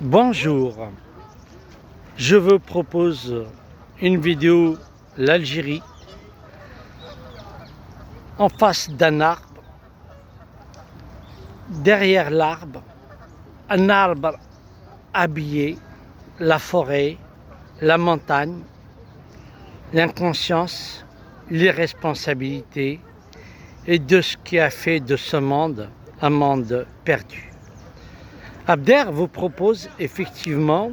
Bonjour, je vous propose une vidéo l'Algérie en face d'un arbre, derrière l'arbre, un arbre habillé, la forêt, la montagne, l'inconscience, l'irresponsabilité et de ce qui a fait de ce monde un monde perdu. Abder vous propose effectivement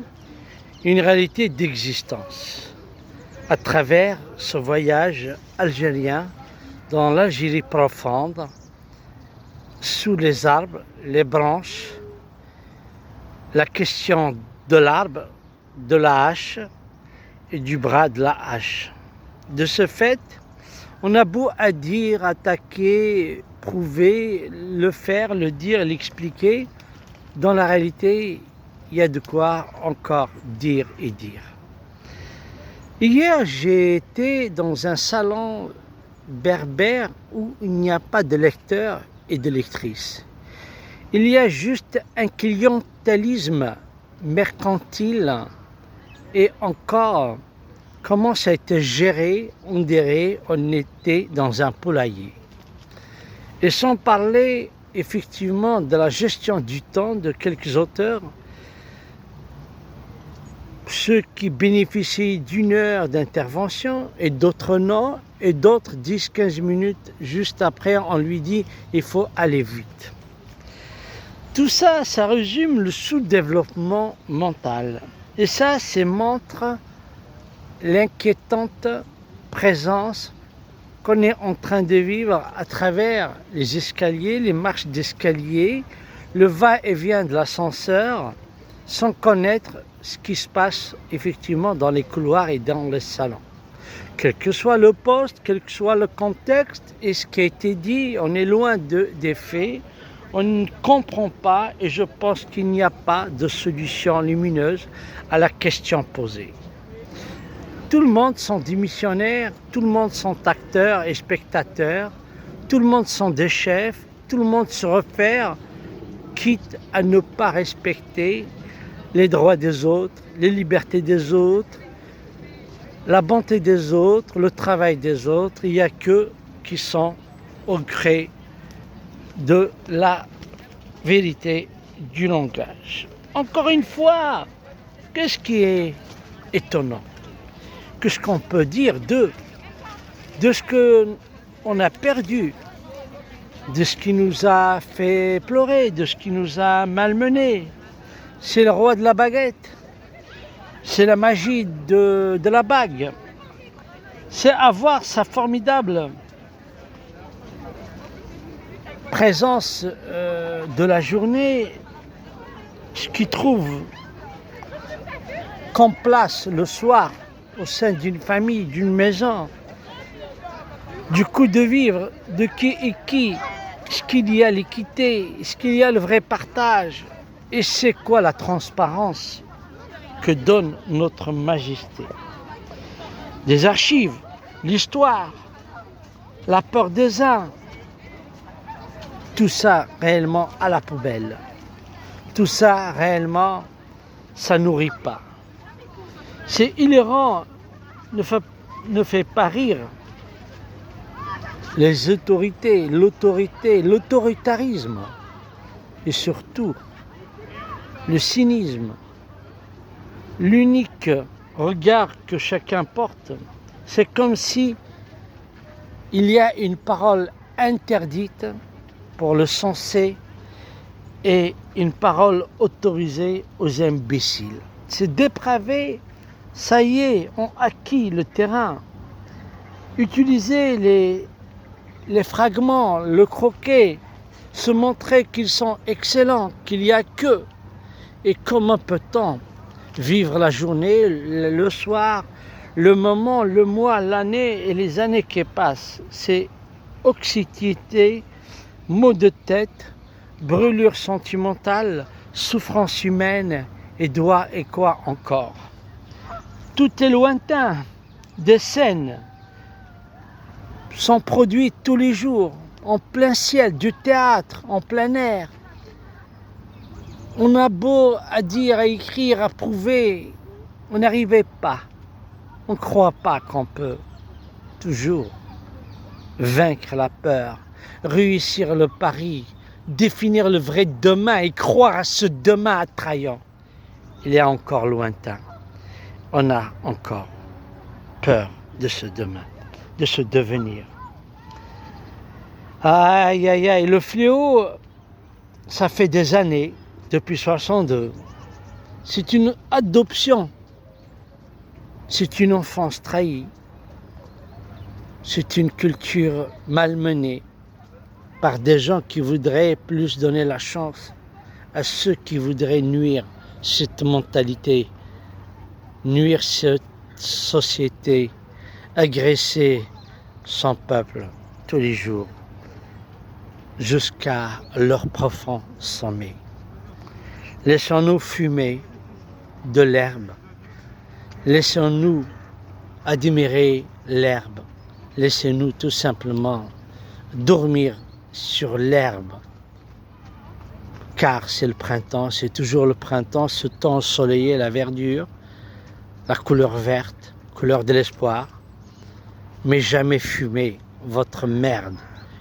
une réalité d'existence à travers ce voyage algérien dans l'Algérie profonde, sous les arbres, les branches, la question de l'arbre, de la hache et du bras de la hache. De ce fait, on a beau à dire, attaquer, prouver, le faire, le dire, l'expliquer, dans la réalité, il y a de quoi encore dire et dire. Hier, j'ai été dans un salon berbère où il n'y a pas de lecteurs et de lectrices. Il y a juste un clientélisme mercantile et encore comment ça a été géré, on dirait on était dans un poulailler. Et sans parler effectivement de la gestion du temps de quelques auteurs, ceux qui bénéficient d'une heure d'intervention et d'autres non, et d'autres 10-15 minutes juste après on lui dit il faut aller vite. Tout ça, ça résume le sous-développement mental. Et ça montre l'inquiétante présence qu'on est en train de vivre à travers les escaliers, les marches d'escalier, le va-et-vient de l'ascenseur, sans connaître ce qui se passe effectivement dans les couloirs et dans les salons. Quel que soit le poste, quel que soit le contexte et ce qui a été dit, on est loin des faits, on ne comprend pas et je pense qu'il n'y a pas de solution lumineuse à la question posée. Tout le monde sont démissionnaires, tout le monde sont acteurs et spectateurs, tout le monde sont des chefs, tout le monde se repère, quitte à ne pas respecter les droits des autres, les libertés des autres, la bonté des autres, le travail des autres. Il n'y a qu'eux qui sont au gré de la vérité du langage. Encore une fois, qu'est-ce qui est étonnant? Qu'est-ce qu'on peut dire de ce qu'on a perdu, de ce qui nous a fait pleurer, de ce qui nous a malmenés. C'est le roi de la baguette, c'est la magie de la bague, c'est avoir sa formidable présence de la journée, ce qui trouve qu'on place le soir au sein d'une famille, d'une maison, du coup de vivre, de qui est qui, est-ce qu'il y a l'équité, est-ce qu'il y a le vrai partage, et c'est quoi la transparence que donne notre majesté. Des archives, l'histoire, la peur des uns, tout ça réellement à la poubelle. Tout ça réellement, ça nourrit pas. C'est hilarant, ne fait pas rire les autorités, l'autoritarisme et surtout le cynisme. L'unique regard que chacun porte, c'est comme si il y a une parole interdite pour le sensé et une parole autorisée aux imbéciles. Ces dépravés, ça y est, ont acquis le terrain. Utiliser les fragments, le croquet, se montrer qu'ils sont excellents, qu'il n'y a qu'eux. Et comment peut-on vivre la journée, le soir, le moment, le mois, l'année et les années qui passent? C'est anxiété, maux de tête, brûlure sentimentale, souffrance humaine et quoi encore. Tout est lointain, des scènes sont produites tous les jours, en plein ciel, du théâtre, en plein air. On a beau à dire, à écrire, à prouver, on n'arrivait pas. On ne croit pas qu'on peut toujours vaincre la peur, réussir le pari, définir le vrai demain et croire à ce demain attrayant. Il est encore lointain. On a encore peur de ce demain, de ce devenir. Aïe, aïe, aïe, le fléau, ça fait des années, depuis 62. C'est une adoption. C'est une enfance trahie. C'est une culture malmenée par des gens qui voudraient plus donner la chance à ceux qui voudraient nuire cette mentalité, nuire cette société, agresser son peuple tous les jours jusqu'à leur profond sommet. Laissons-nous fumer de l'herbe. Laissons-nous admirer l'herbe. Laissez-nous tout simplement dormir sur l'herbe. Car c'est le printemps, c'est toujours le printemps, ce temps ensoleillé, la verdure, la couleur verte, couleur de l'espoir. Mais jamais fumer votre merde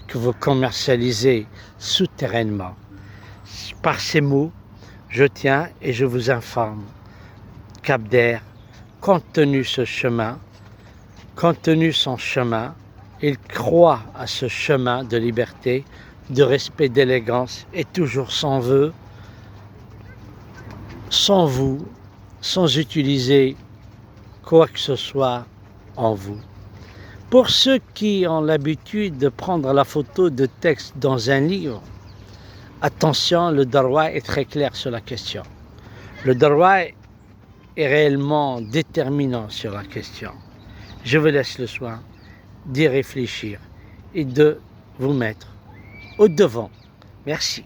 que vous commercialisez souterrainement. Par ces mots, je tiens et je vous informe qu'Abder, compte tenu ce chemin, compte tenu son chemin, il croit à ce chemin de liberté, de respect, d'élégance et toujours sans vœu, sans vous, sans utiliser quoi que ce soit en vous. Pour ceux qui ont l'habitude de prendre la photo de texte dans un livre, attention, le Darwa est très clair sur la question. Le Darwa est réellement déterminant sur la question. Je vous laisse le soin d'y réfléchir et de vous mettre au devant. Merci.